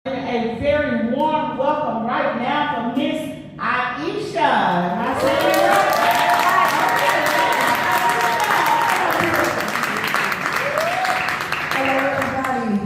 A very warm welcome right now for Miss Aisha. Am I saying it right? Hello, everybody.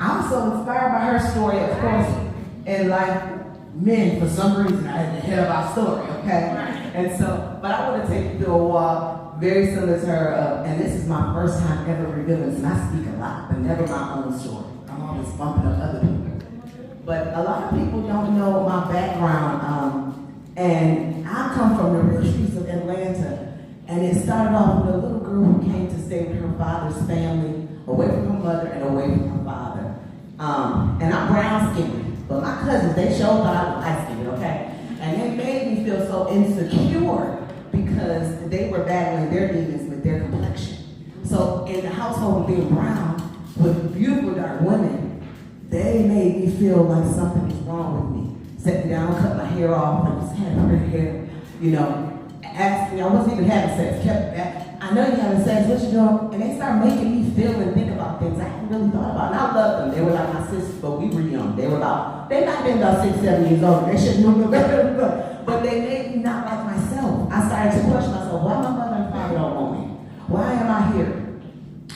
I'm so inspired by her story, of course. And like men, for some reason, I had to hear our story, okay? And so, but I want to take you through a walk very similar to her. And this is my first time ever revealing, and I speak a lot, but never my own story. I'm always bumping up other people. But a lot of people don't know my background, and I come from the real streets of Atlanta, and it started off with a little girl who came to stay with her father's family, away from her mother and away from her father. And I'm brown skinned, but my cousins, they showed thought I was light skinned, okay? And they made me feel so insecure because they were battling their demons with their complexion. So in the household of being brown, with beautiful dark women, they made me feel like something was wrong with me. Set me down, cut my hair off, and just had pretty hair, you know. Asked me, I wasn't even having sex, kept that. I know you're having sex, what you doing? And they started making me feel and think about things I hadn't really thought about. And I loved them. They were like my sisters, but we were young. They might have been about 6, 7 years old. They shouldn't know no better. But they made me not like myself. I started to question myself, why my mother and father don't want me? Why am I here?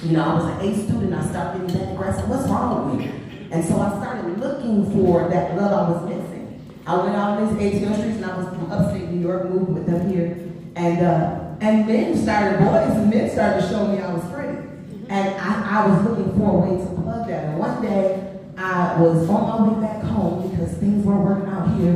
You know, I was an A student, I started getting that aggressive. What's wrong with me? And so I started looking for that love I was missing. I went out on these ATL streets, and I was from upstate New York, moved with them here. And men started, boys and men started to show me I was pretty. And I was looking for a way to plug that. And one day, I was on my way back home because things weren't working out here.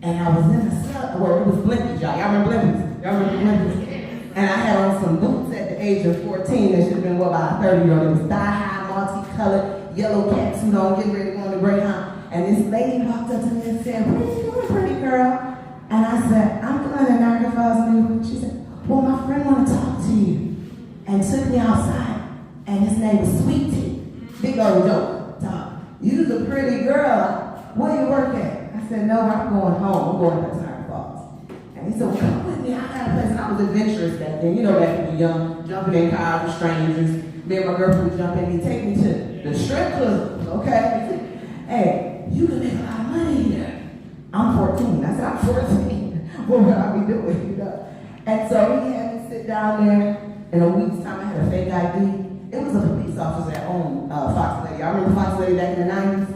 And I was in the sun, where it was blimpies, y'all. Y'all remember blimpies? Y'all remember blimpies? And I had on some boots at the age of 14 that should have been, what, about a 30-year-old. It was thigh-high, multicolored, yellow catsuit on, getting ready to go on the Greyhound. And this lady walked up to me and said, "What are you doing, pretty girl?" And I said, "I'm doing an American Falls News." She said, "Well, my friend want to talk to you." And took me outside. And his name was Sweet Tea. Big old joke. Talk. "You's a pretty girl. Where you work at?" I said, "No, I'm going home. I'm going to Niagara Falls." And he said, "Well, come with me. I got a place." And I was adventurous back then. You know, back when you're young, jumping in cars with strangers. Me and my girlfriend would jump in. He'd take me to the strip club, okay? "Hey, you can make a lot of money here." I'm 14. I said, "I'm 14. What would I be doing?" You know? And so he had me sit down there. In a week's time, I had a fake ID. It was a police officer that owned Fox Lady. I remember Fox Lady back in the 90s?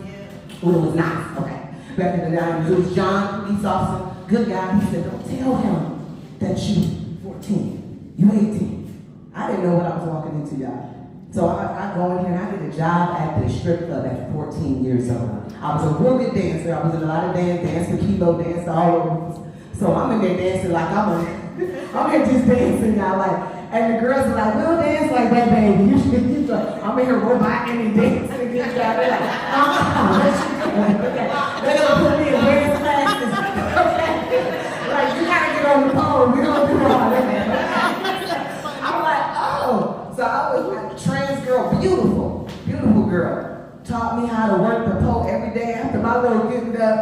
Well, it was nice, okay. Back in the 90s, it was John, police officer, good guy. He said, "Don't tell him that you 14. You 18. I didn't know what I was walking into, y'all. So I go in here and I get a job at the strip club at 14 years old. I was a real good dancer. I was in a lot of dance for kilo, danced all over. So I'm in there dancing like I'm here just dancing now, like, and the girls are like, "We don't dance like that, baby. You should use I'm in here roboting and dancing and getting out there like, what you doing?" Okay. They're gonna put me in various classes. Okay. Like, you gotta get on the pole. We don't do all that. I'm like, oh. So I was like a trans girl, beautiful girl. Taught me how to work the pole every day after my little getting up.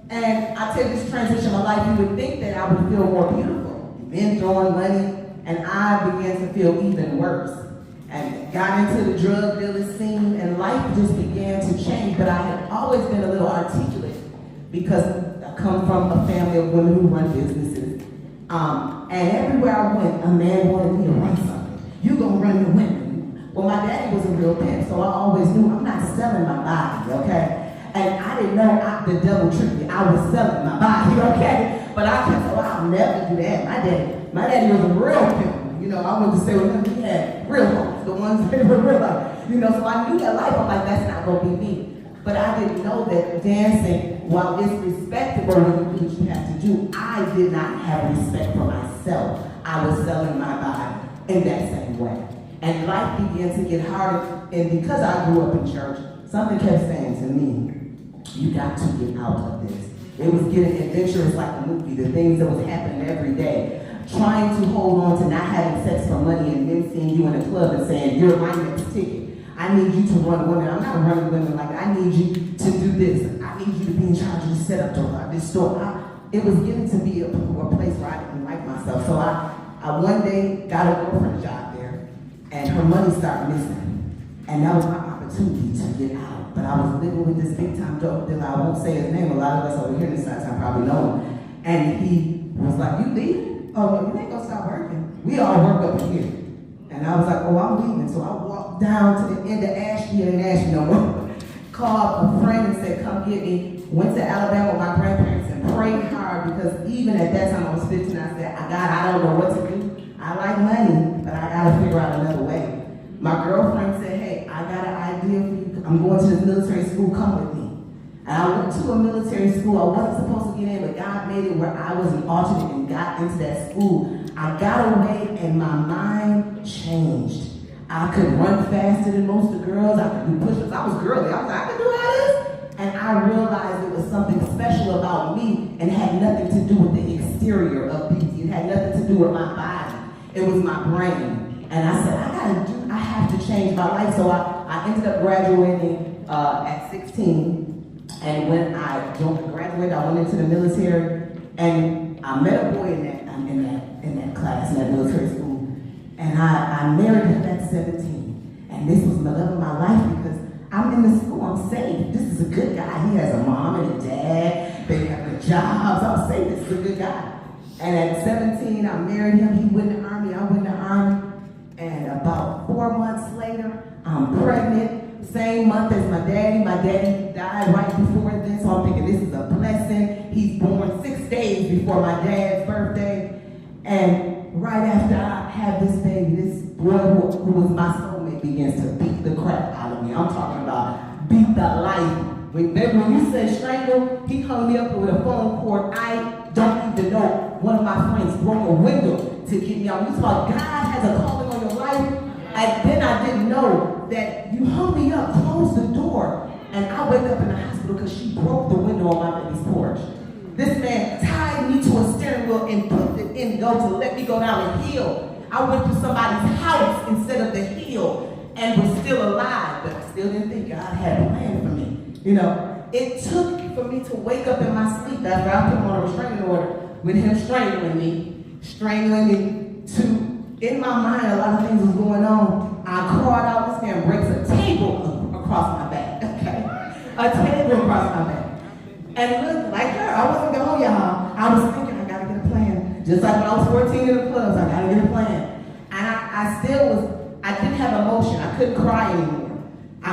And I tell you, this transition of my life, you would think that I would feel more beautiful. Men throwing money, and I began to feel even worse. And got into the drug dealing scene, and life just began to change. But I had always been a little articulate because I come from a family of women who run businesses. And everywhere I went, a man wanted me to run something. "You gonna run the women." Well, my daddy was a real pimp, so I always knew I'm not selling my body, okay? And I didn't know the devil tricked me. I was selling my body, okay? But I kept saying, "I'll never do that." My daddy was a real pimp. You know, I went to stay with him. He had real ones, the ones that were real life. You know, so I knew that life. I'm like, that's not gonna be me. But I didn't know that dancing, while it's respectable when you do what you have to do, I did not have respect for myself. I was selling my body in that same way. And life began to get harder. And because I grew up in church, something kept saying to me, "You got to get out of this." It was getting adventurous like a movie, the things that was happening every day. Trying to hold on to not having sex for money and then seeing you in a club and saying, "You're my next ticket. I need you to run women. I'm not running women like that. I need you to do this. I need you to be in charge of the setup to run this store." It was getting to be a place where I didn't like myself. So I one day got a girlfriend job there, and her money started missing. And that was my opportunity. opportunity to get out. But I was living with this big time drug dealer. I won't say his name. A lot of us over here in this side town probably know him. And he was like, "You leaving? Oh, no, you ain't gonna stop working. We all work up in here." And I was like, "Oh, I'm leaving." So I walked down to the end of Ashby, and Ashby no more. Called a friend and said, "Come get me." Went to Alabama with my grandparents and prayed hard, because even at that time I was 15. I said, God, I don't know what to do. I like money, but I gotta figure out another way. My girlfriend said, "Hey, I got an idea for you. I'm going to this military school. Come with me." And I went to a military school. I wasn't supposed to get in, but God made it where I was an alternate and got into that school. I got away and my mind changed. I could run faster than most of the girls. I could do push-ups. I was girly. I was like, I could do all this. And I realized it was something special about me and had nothing to do with the exterior of beauty. It had nothing to do with my body. It was my brain. And I said, I have to change my life. So I ended up graduating at 16. And when I graduated, I went into the military, and I met a boy in that class, in that military school. And I married him at 17. And this was the love of my life, because I'm in the school, I'm safe. This is a good guy. He has a mom and a dad. They have good jobs. I'm safe. This is a good guy. And at 17, I married him. He went in the Army. I went in the Army. And about 4 months later, I'm pregnant. Same month as my daddy. My daddy died right before this, so I'm thinking this is a blessing. He's born 6 days before my dad's birthday. And right after I have this baby, this boy who was my soulmate begins to beat the crap out of me. I'm talking about beat the life. When you say strangle, he hung me up with a phone cord. I don't even know. One of my friends broke a window to get me out. You saw God has a calling on your life. And then I didn't know that you hung me up, closed the door, and I wake up in the hospital because she broke the window on my baby's porch. This man tied me to a steering wheel and put it in go to let me go down and heal. I went to somebody's house instead of the hill and was still alive, but I still didn't think God had a plan for me. You know, it took for me to wake up in my sleep after I put him on a restraining order with him strangling me to, in my mind, a lot of things was going on. I crawled out, this man breaks a table across my back, okay? A table across my back. And look, like her, I wasn't going, y'all. I was thinking, I gotta get a plan. Just like when I was 14 in the clubs, I gotta get a plan. And I didn't have emotion. I couldn't cry anymore. I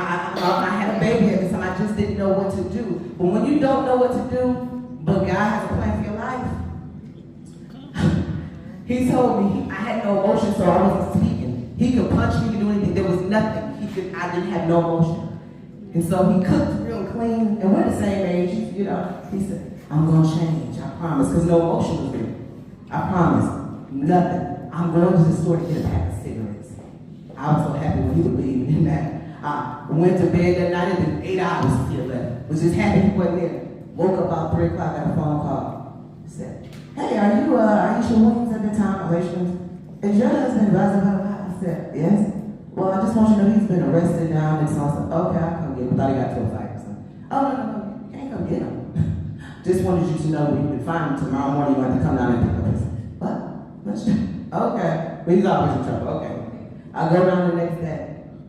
had a baby at this time. I just didn't know what to do. But when you don't know what to do, but God has a plan for your life. He told me I had no emotion, so I wasn't speaking. He could punch me, he could do anything. There was nothing. I didn't have no emotion. And so he cooked real clean, and we're the same age, you know. He said, "I'm gonna change, I promise," because no emotion was there. I promise, nothing. I'm going to the store to get a pack of cigarettes. I was so happy when he believed in that. I went to bed that night, and in 8 hours still left. Was just happy he wasn't there. Woke up about 3 o'clock, got a phone call. He said, "Hey, are you Aisha Williams at the time? Is your husband blah, blah, blah?" I said, "Yes." "Well, I just want you to know he's been arrested now and so on." "Okay, I'll come get him." Thought he got to a fight or something. "Oh, no, you can't come get him. Just wanted you to know when you can find him tomorrow morning, you have to come down and pick up his." "What? Okay." But he's always in trouble. Okay. I go down the next day.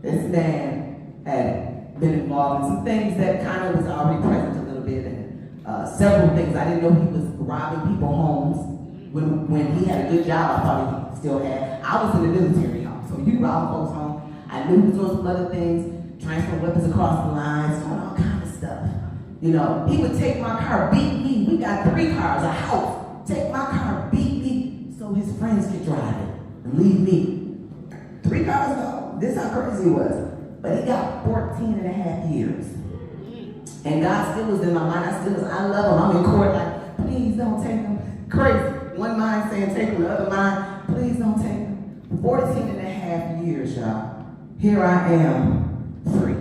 This man had been involved in some things that kind of was already present a little bit, and several things. I didn't know he was robbing people's homes. When he had a good job, I thought he still had. I was in the military, y'all, so you rob folks' home. I knew he was doing some other things, transferring weapons across the lines, doing all kind of stuff. You know, he would take my car, beat me. We got 3 cars, a house. Take my car, beat me, so his friends could drive it and leave me. 3 cars, though. This is how crazy he was. But he got 14 and a half years. And God still was in my mind. I love him. I'm in court like, please don't take him. Crazy. One mind saying take him, the other mind, please don't take him. 14 and a half years, y'all. Here I am, free.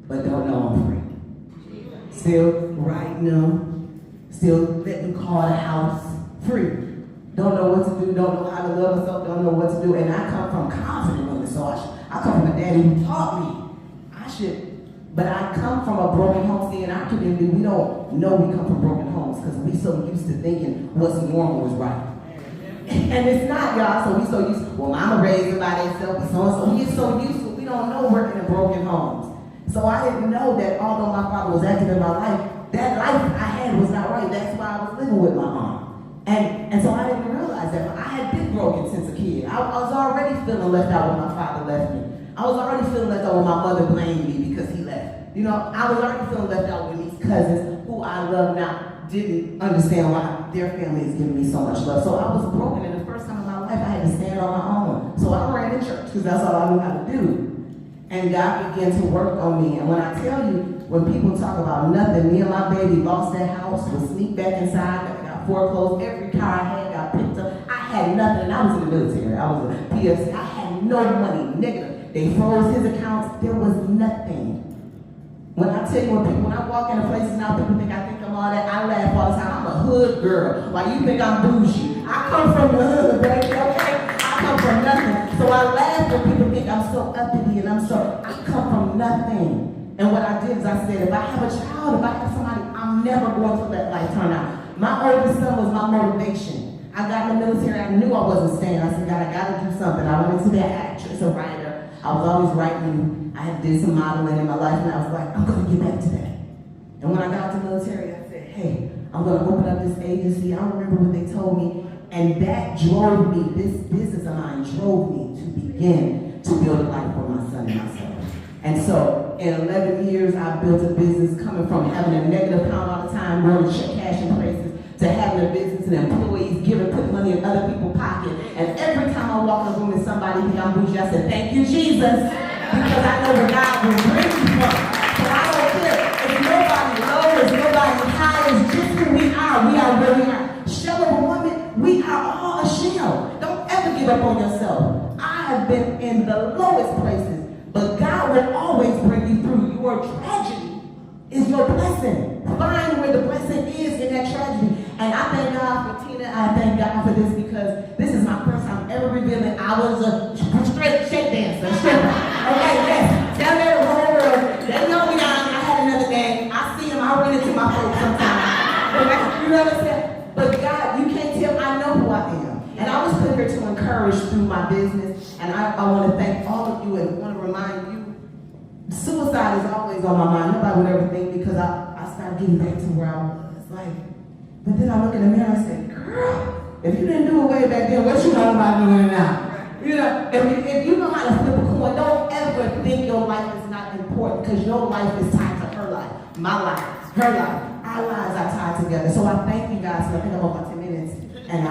But don't know I'm free. Still writing them, still letting them call the house, free. Don't know what to do, don't know how to love myself, don't know what to do. And I come from confident women, so I come from a daddy who taught me. But I come from a broken home. See, in our community, we don't know we come from broken homes because we so used to thinking what's normal was right. And it's not, y'all. So we so used to, well, mama raised her by themselves, and so we get so used to it, we don't don't know working in broken homes. So I didn't know that although my father was active in my life, that life I had was not right. That's why I was living with my mom. And so I didn't realize that. But I had been broken since a kid. I was already feeling left out when my father left me. I was already feeling left out when my mother blamed me because he left. You know, I was already feeling left out when these cousins, who I love now, didn't understand why their family is giving me so much love. So I was broken, and the first time in my life I had to stand on my own. So I ran to church because that's all I knew how to do. And God began to work on me. And when I tell you, when people talk about nothing, me and my baby lost that house, would sneak back inside, got foreclosed, every car I had got picked up. I had nothing, and I was in the military. I was a PFC. I had no money, negative. They froze his accounts. There was nothing. When I tell you, when I walk into places now, people think I think I'm all that. I laugh all the time. I'm a hood girl. Why you think I'm bougie? I come from the hood, baby, okay? I come from nothing. So I laugh when people think I'm so uppity and I come from nothing. And what I did is I said, if I have a child, if I have somebody, I'm never going to let life turn out. My oldest son was my motivation. I got in the military. I knew I wasn't staying. I said, God, I got to do something. I went into that actress, a writer. I was always writing. I had did some modeling in my life, and I was like, I'm going to get back to that. And when I got to the military, I said, hey, I'm going to open up this agency. I remember what they told me. And that drove me, this business of mine drove me to begin to build a life for my son and myself. And so in 11 years, I built a business coming from having a negative account all the time, going to check cash in places, to having a business and employees put money in other people's pockets. And every time I walk in a room and somebody think I'm bougie, I say, thank you, Jesus, because I know where God will bring me from. So I don't care. It's nobody low, it's nobody high, it's just who we are. We are where we are. Shell of a woman, we are all a shell. Don't ever give up on yourself. I have been in the lowest places, but God will always bring you through. Your tragedy is your blessing. Find where the blessing is in that tragedy. And I thank God for Tina. I thank God for this because this is my first time ever revealing I was a straight shake dancer. Okay, yes. Tell me the whole world. They know me now. I had another name. I see him. I run into my folks sometimes. Okay? You know what I'm saying? But God, you can't tell. I know who I am. And I was put here to encourage through my business. And I want to thank all of you and want to remind you, suicide is always on my mind. Nobody would ever think because I started getting back to where I was. But then I look in the mirror and say, girl, if you didn't do it way back then, what you know about doing it now? You know, if you know how to flip a coin, don't ever think your life is not important because your life is tied to her life, my life, her life. Our lives are tied together. So I thank you guys. So I think I'm over 10 minutes. And